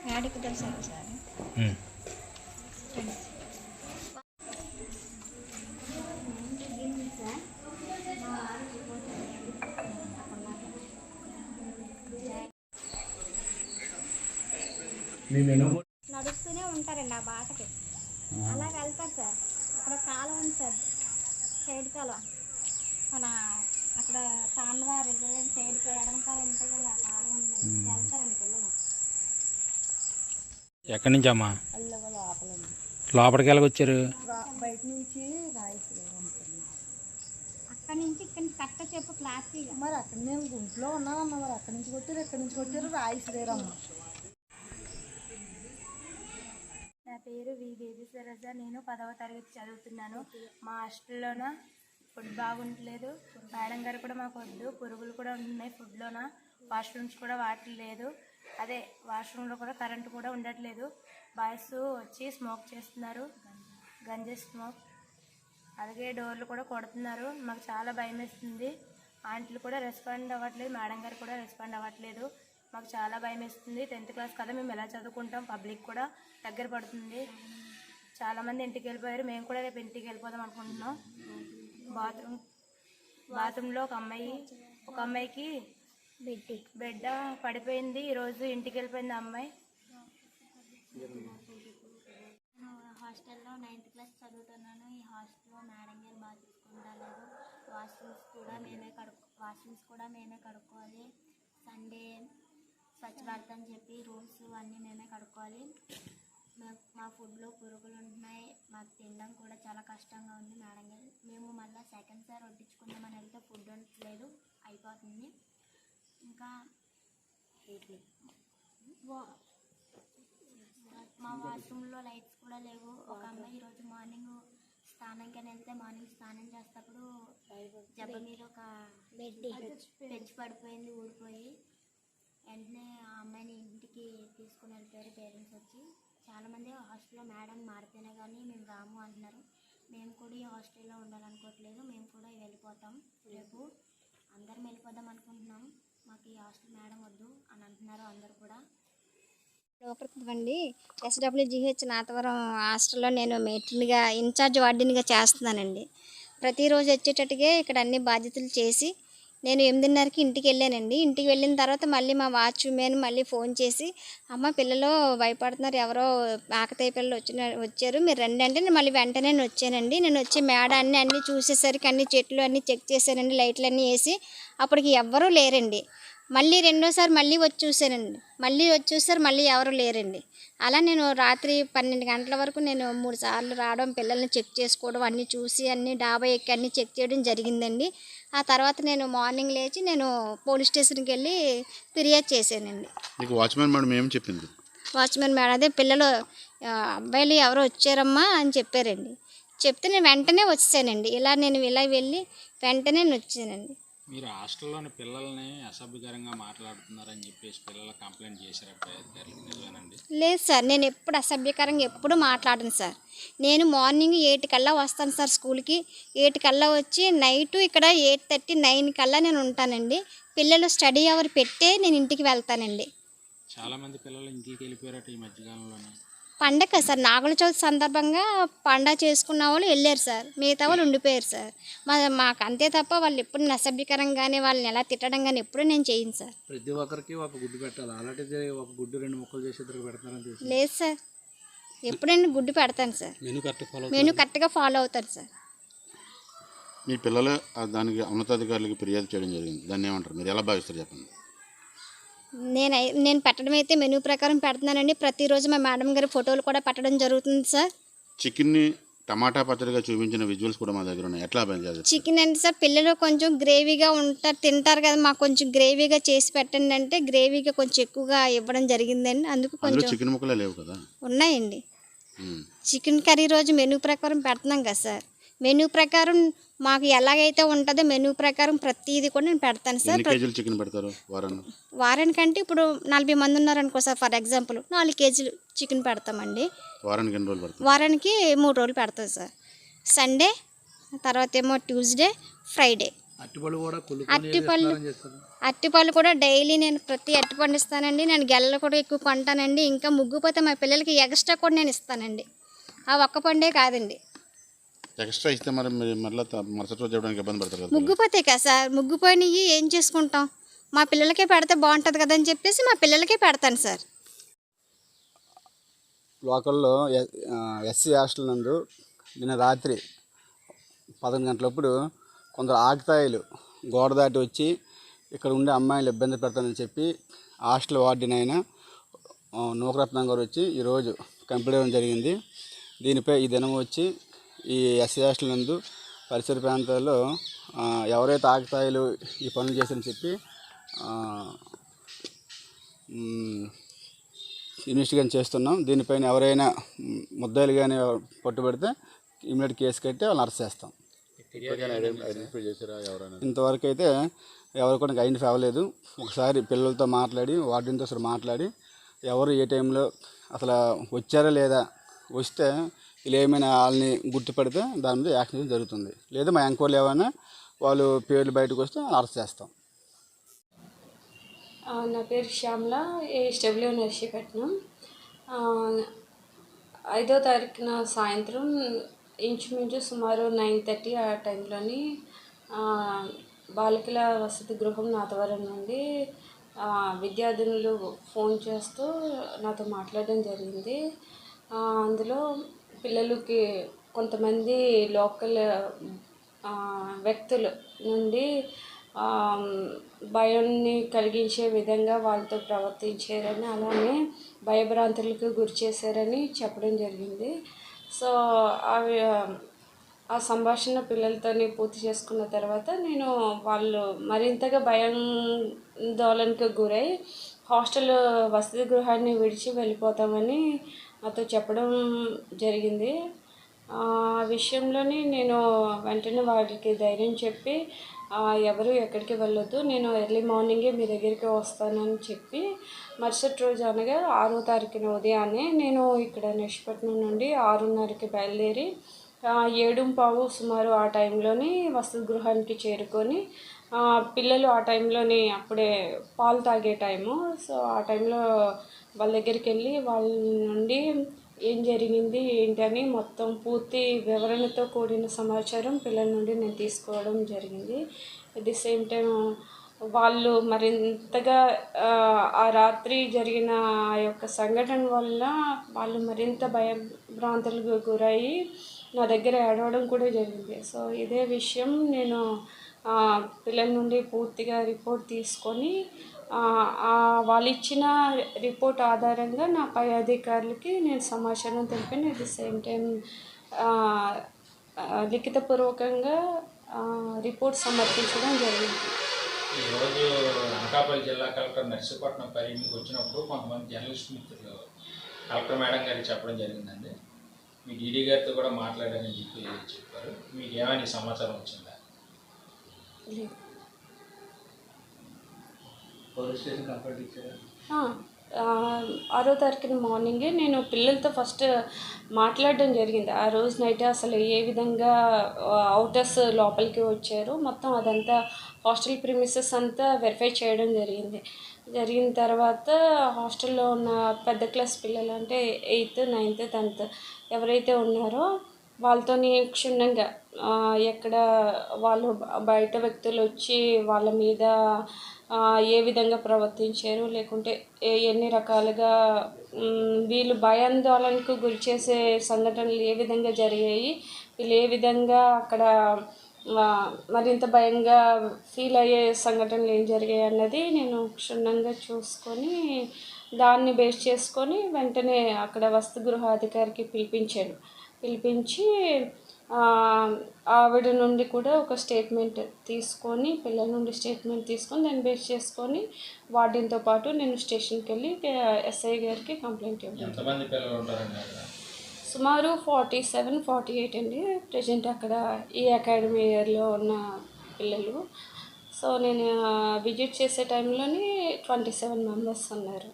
యాడికి తెలుసా సార్ నడుస్తూనే ఉంటారండి ఆ బాటకి అలా వెళ్తారు సార్. అక్కడ కాలం ఉంది సార్, సైడ్ కాలం మన అక్కడ తాండవారి సైడ్ ఎడమ కాలం ఉంటుంది కదా, ఆ కాలం ఉందండి. వెళ్తారండి పిల్లలు. ఎక్కడి నుంచి అమ్మా లోపలికి వెళ్ళకొచ్చారు? బయట నుంచి అక్కడి నుంచి ఇక్కడ నుంచి కట్ట చెప్పు క్లారిటీగా. మరి అక్కడ నేను గుంట్లో ఉన్నానన్న, మరి అక్కడి నుంచి కొట్టారు ఎక్కడి నుంచి కొట్టారు రాయి శ్రీరమ్మ. నా పేరు వి బేబీ సరోజ. నేను 10వ తరగతి చదువుతున్నాను. మా హాస్టల్లోన ఫుడ్ బాగుంటలేదు. మేడం గారు కూడా మాకు వద్దు, పురుగులు కూడా ఉన్నాయి ఫుడ్లోన. వాష్రూమ్స్ కూడా వాడట్లేదు. అదే వాష్రూమ్లో కూడా కరెంటు కూడా ఉండట్లేదు. బాయ్స్ వచ్చి స్మోక్ చేస్తున్నారు, గంజా స్మోక్. అలాగే డోర్లు కూడా కొడుతున్నారు. మాకు చాలా భయం వేస్తుంది. ఆంటీలు కూడా రెస్పాండ్ అవ్వట్లేదు, మేడం గారు కూడా రెస్పాండ్ అవ్వట్లేదు. మాకు చాలా భయం వేస్తుంది. 10th క్లాస్ కదా, మేము ఎలా చదువుకుంటాం? పబ్లిక్ కూడా దగ్గర పడుతుంది. చాలామంది ఇంటికి వెళ్ళిపోయారు. మేము కూడా రేపు ఇంటికి వెళ్ళిపోదాం అనుకుంటున్నాం. బాత్రూంలో ఒక అమ్మాయికి బిడ్డ పడిపోయింది. ఈరోజు ఇంటికి వెళ్ళిపోయింది ఆ అమ్మాయి. హాస్టల్లో 9th క్లాస్ చదువుతున్నాను. ఈ హాస్టల్లో మేడం గారు బాగా చూసుకుంటారు. వాష్రూమ్స్ కూడా మేమే కడుక్కోవాలి. సండే స్వచ్ఛ భారత్ అని చెప్పి రూల్స్ అన్నీ మేమే కడుక్కోవాలి. మా ఫుడ్లో పురుగులు ఉంటున్నాయి. మాకు తినడం కూడా చాలా కష్టంగా ఉంది. మేడం గారు మేము మళ్ళీ సెకండ్ సార్ వడ్డించుకుందామని వెళ్తే ఫుడ్ ఉండట్లేదు, అయిపోతుంది. ఇంకా మా వాష్రూమ్లో లైట్స్ కూడా లేవు. ఒక అమ్మాయి ఈరోజు మార్నింగ్ స్నానంకి వెళ్తే మార్నింగ్ స్నానం చేసేటప్పుడు జబ్బ మీద ఒక పెంచి పడిపోయింది, ఊడిపోయి. వెంటనే ఆ అమ్మాయిని ఇంటికి తీసుకుని వెళ్ళిపోయారు పేరెంట్స్ వచ్చి. చాలామంది హాస్టల్లో మేడం మారితేనే కానీ మేము రాము అంటున్నారు. మేము కూడా ఈ హాస్టల్లో ఉండాలనుకోవట్లేదు. మేము కూడా వెళ్ళిపోతాం. రేపు అందరం వెళ్ళిపోదాం అనుకుంటున్నాం. మాకు ఈ హాస్టల్ మేడం వద్దు అని అంటున్నారు అందరు కూడా. అండి SWGH నాతవరం హాస్టల్లో నేను మెయిన్గా ఇన్ఛార్జ్ వార్డెన్గా చేస్తున్నానండి. ప్రతిరోజు వచ్చేటట్టుగా ఇక్కడ అన్ని బాధ్యతలు చేసి నేను 8:30కి ఇంటికి వెళ్ళానండి. ఇంటికి వెళ్ళిన తర్వాత మళ్ళీ మా వాచ్మెన్ మళ్ళీ ఫోన్ చేసి, అమ్మ పిల్లలు భయపడుతున్నారు, ఎవరో ఆకతాయి పిల్లలు వచ్చారు, మీరు రండి అంటే నేను మళ్ళీ వెంటనే వచ్చానండి. నేను వచ్చి మేడాన్ని అన్నీ చూసేసరికి అన్ని చెట్లు అన్నీ చెక్ చేశానండి, లైట్లు అన్నీ వేసి. అప్పటికి ఎవ్వరూ లేరండి. మళ్ళీ రెండోసారి మళ్ళీ వచ్చి చూశానండి. మళ్ళీ ఎవరు లేరండి. అలా నేను రాత్రి 12 గంటల వరకు నేను 3 సార్లు రావడం, పిల్లల్ని చెక్ చేసుకోవడం, అన్నీ చూసి అన్నీ డాబా ఎక్కి అన్నీ చెక్ చేయడం జరిగిందండి. ఆ తర్వాత నేను మార్నింగ్ లేచి నేను పోలీస్ స్టేషన్కి వెళ్ళి ఫిర్యాదు చేశానండి. వాచ్మెన్ మేడం ఏం చెప్పింది? వాచ్మెన్ మేడం అదే పిల్లలు అబ్బాయిలు ఎవరో వచ్చారమ్మా అని చెప్పారండి. చెప్తే నేను వెంటనే వచ్చానండి. నేను ఇలా వెళ్ళి వెంటనే వచ్చానండి. మీరు హాస్టల్లోని పిల్లల్ని అసభ్యకరంగా మాట్లాడుతున్నారని చెప్పేసి పిల్లలు కంప్లైంట్ చేశారు అధికారులకు, నిజమేనండి? లేదు సార్, నేను ఎప్పుడు అసభ్యకరంగా ఎప్పుడు మాట్లాడను సార్. నేను మార్నింగ్ 8 కల్లా వస్తాను సార్ స్కూల్కి. 8 కల్లా వచ్చి నైటు ఇక్కడ 8:30, 9 కల్లా నేను ఉంటానండి. పిల్లలు స్టడీ అవర్ పెట్టే నేను ఇంటికి వెళ్తానండి. చాలామంది పిల్లలు ఇంటికి వెళ్ళిపోయారట ఈ మధ్యకాలంలోనే. పండగ సార్, నాగుల చవితి సందర్భంగా పండగ చేసుకున్న వాళ్ళు వెళ్ళారు సార్, మిగతా వాళ్ళు ఉండిపోయారు సార్. మాకు అంతే తప్ప వాళ్ళు ఎప్పుడు అసభ్యకరంగానే వాళ్ళని ఎలా తిట్టడం కానీ ఎప్పుడు నేను చేయను సార్. ప్రతి ఒక్కరికి ఒక గుడ్డు పెట్టాలి, అలాంటిది ఒక గుడ్డు 2 ముక్కలు చేసి ఇద్దరు పెడతారని లేదు సార్, ఎప్పుడైనా గుడ్డు పెడతాను సార్. మెనూ కరెక్ట్గా ఫాలో అవుతాను సార్. మీ పిల్లలు దానికి ఉన్నతాధికారులకు ఫిర్యాదు చేయడం జరిగింది, దాన్ని ఏమంటారు, మీరు ఎలా భావిస్తారు చెప్పండి? నేను పెట్టడం అయితే మెనూ ప్రకారం పెడుతున్నానండి. ప్రతిరోజు మా మేడం గారి ఫోటోలు కూడా పెట్టడం జరుగుతుంది సార్. చికెన్ని టమాటా పచ్చడిగా చూపించిన విజువల్స్ కూడా మా దగ్గర ఉన్నాయి, ఎట్లా చికెన్ అంటే సార్ పిల్లలు కొంచెం గ్రేవీగా తింటారు కదా, మాకు కొంచెం గ్రేవీగా చేసి పెట్టండి అంటే గ్రేవీగా కొంచెం ఎక్కువగా ఇవ్వడం జరిగిందండి. అందుకు కొంచెం చికెన్ ముక్కలే లేవు కదా, ఉన్నాయండి. చికెన్ కర్రీ రోజు మెనూ ప్రకారం పెడుతున్నాం కదా సార్. మెనూ ప్రకారం మాకు ఎలాగైతే ఉంటుందో మెనూ ప్రకారం ప్రతిదీ కూడా నేను పెడతాను సార్. చికెన్ పెడతారు వారానికంటే ఇప్పుడు 40 మంది ఉన్నారనుకో సార్, ఫర్ ఎగ్జాంపుల్ 4 కేజీలు చికెన్ పెడతామండి. వారానికి 3 రోజులు పెడతాం సార్. సండే తర్వాత ఏమో ట్యూస్డే, ఫ్రైడే అరటిపళ్ళు కూడా డైలీ నేను ప్రతి అరటిపండు ఇస్తానండి. నేను గెలలు కూడా ఎక్కువ కొంటానండి. ఇంకా ముగ్గుపోతే మా పిల్లలకి ఎక్స్ట్రా కూడా నేను ఇస్తానండి. ఆ ఒక్క పండే కాదండి, ఎక్స్ట్రా ఇస్తే మరి మీరు మళ్ళీ మరుసటి రోజు ఇవ్వడానికి ఇబ్బంది పడతారు కదా. ముగ్గుపోతాయి కదా సార్. ముగ్గుపోయినవి ఏం చేసుకుంటాం, మా పిల్లలకే పెడితే బాగుంటుంది కదా అని చెప్పేసి మా పిల్లలకే పెడతాను సార్. లోకల్లో ఎస్సీ హాస్టల్ నందు నిన్న రాత్రి 11 గంటలప్పుడు కొందరు ఆకతాయిలు గోడ దాటి వచ్చి ఇక్కడ ఉండే అమ్మాయిలు ఇబ్బంది పెడతానని చెప్పి హాస్టల్ వార్డెన్ అయిన నూకరత్నం గారు వచ్చి ఈరోజు కంప్లైంట్ ఇవ్వడం జరిగింది. దీనిపై ఈ దినం వచ్చి ఈ ఎస్సీ హాస్టల్ నందు పరిసర ప్రాంతాల్లో ఎవరైతే ఆకతాయిలు ఈ పనులు చేశారని చెప్పి ఇన్వెస్టిగేషన్ చేస్తున్నాం. దీనిపైన ఎవరైనా ముద్దాయిలు కానీ పట్టుబడితే ఇమీడియట్ కేసు కట్టి వాళ్ళని అరెస్ట్ చేస్తాం. ఐడెంటిఫై చేశారా ఎవరైనా? ఇంతవరకు అయితే ఎవరు కూడా ఐడెంటిఫై అవ్వలేదు. ఒకసారి పిల్లలతో మాట్లాడి వార్డెన్తో అసలు మాట్లాడి ఎవరు ఏ టైంలో అసలు వచ్చారా లేదా, వస్తే వీళ్ళు ఏమైనా వాళ్ళని గుర్తుపడితే దాని మీద యాక్షన్ జరుగుతుంది. లేదా మా ఎంక్వైరీలు ఏమైనా వాళ్ళు పేర్లు బయటకు వస్తే అరెస్ట్ చేస్తాం. నా పేరు శ్యామల, ఏఎస్డబ్ల్యూ నర్సీపట్నం. 5వ తారీఖున సాయంత్రం ఇంచుమించు సుమారు 9:30 ఆ టైంలోని బాలికల వసతి గృహం నాతవరం నుండి విద్యార్థినులు ఫోన్ చేస్తూ నాతో మాట్లాడడం జరిగింది. అందులో పిల్లలకి కొంతమంది లోకల్ వ్యక్తుల నుండి భయాన్ని కలిగించే విధంగా వాళ్ళతో ప్రవర్తించారని, అలానే భయభ్రాంతులకు గురి చేశారని చెప్పడం జరిగింది. సో ఆ సంభాషణ పిల్లలతోని పూర్తి చేసుకున్న తర్వాత నేను వాళ్ళు మరింతగా భయాందోళనకు గురై హాస్టల్ వసతి గృహాన్ని విడిచి వెళ్ళిపోతామని నాతో చెప్పడం జరిగింది. ఆ విషయంలోని నేను వెంటనే వాళ్ళకి ధైర్యం చెప్పి ఎవరు ఎక్కడికి వెళ్ళొద్దు, నేను ఎర్లీ మార్నింగే మీ దగ్గరికి వస్తానని చెప్పి మరుసటి రోజు అనగా 6వ తారీఖున ఉదయాన్నే నేను ఇక్కడ నర్సీపట్నం నుండి 6:30కి బయలుదేరి 7:15 సుమారు ఆ టైంలోని వసతి గృహానికి చేరుకొని పిల్లలు ఆ టైంలోని అప్పుడే పాలు తాగే టైము. సో ఆ టైంలో వాళ్ళ దగ్గరికి వెళ్ళి వాళ్ళ నుండి ఏం జరిగింది ఏంటని మొత్తం పూర్తి వివరణతో కూడిన సమాచారం పిల్లల నుండి నేను తీసుకోవడం జరిగింది. అట్ ది సేమ్ టైం వాళ్ళు మరింతగా ఆ రాత్రి జరిగిన ఆ యొక్క సంఘటన వల్ల వాళ్ళు మరింత భయభ్రాంతులకు గురయ్యి నా దగ్గర ఏడవడం కూడా జరిగింది. సో ఇదే విషయం నేను పిల్లల నుండి పూర్తిగా రిపోర్ట్ తీసుకొని వాళ్ళు ఇచ్చిన రిపోర్ట్ ఆధారంగా నా పై అధికారులకి నేను సమాచారం తెలిపాను. అట్ ది సేమ్ టైం లిఖితపూర్వకంగా రిపోర్ట్ సమర్పించడం జరిగింది. ఈరోజు అనకాపల్లి జిల్లా కలెక్టర్ నర్సీపట్నం పర్యటనకు వచ్చినప్పుడు కొంతమంది జర్నలిస్ట్ మిత్రులు కలెక్టర్ మేడం గారికి చెప్పడం జరిగిందండి. మీ డీడీ గారితో కూడా మాట్లాడారని చెప్పారు. మీకు ఏమైనా సమాచారం వచ్చిందా? పోలీస్ స్టేషన్ కంప్లైంట్ ఇచ్చారా? 6వ తారీఖున మార్నింగే నేను పిల్లలతో ఫస్ట్ మాట్లాడడం జరిగింది. ఆ రోజు నైట్ అసలు ఏ విధంగా అవుటర్స్ లోపలికి వచ్చారు మొత్తం అదంతా హాస్టల్ ప్రిమిసెస్ అంతా వెరిఫై చేయడం జరిగిన తర్వాత హాస్టల్లో ఉన్న పెద్ద క్లాస్ పిల్లలు అంటే 8th, 9th, 10th ఎవరైతే ఉన్నారో వాళ్ళతోని క్షుణ్ణంగా ఎక్కడ వాళ్ళు బయట వ్యక్తులు వచ్చి వాళ్ళ మీద ఏ విధంగా ప్రవర్తించారు, లేకుంటే ఎన్ని రకాలుగా వీళ్ళు భయాందోళనకు గురి చేసే సంఘటనలు ఏ విధంగా జరిగాయి, వీళ్ళు ఏ విధంగా అక్కడ మరింత భయంగా ఫీల్ అయ్యే సంఘటనలు ఏం జరిగాయి అన్నది నేను క్షుణ్ణంగా చూసుకొని దాన్ని బేస్ చేసుకొని వెంటనే అక్కడ వసతి గృహ అధికారికి పిలిపించి ఆవిడ నుండి కూడా ఒక స్టేట్మెంట్ తీసుకొని పిల్లల నుండి స్టేట్మెంట్ తీసుకొని దాన్ని బేస్ చేసుకొని వార్డెన్తో పాటు నేను స్టేషన్కి వెళ్ళి ఎస్ఐ గారికి కంప్లైంట్ ఇవ్వాలి. సుమారు 47-48 అండి ప్రజెంట్ అక్కడ ఈ అకాడమీ ఇయర్లో ఉన్న పిల్లలు. సో నేను విజిట్ చేసే టైంలోని 27 మెంబర్స్ ఉన్నారు.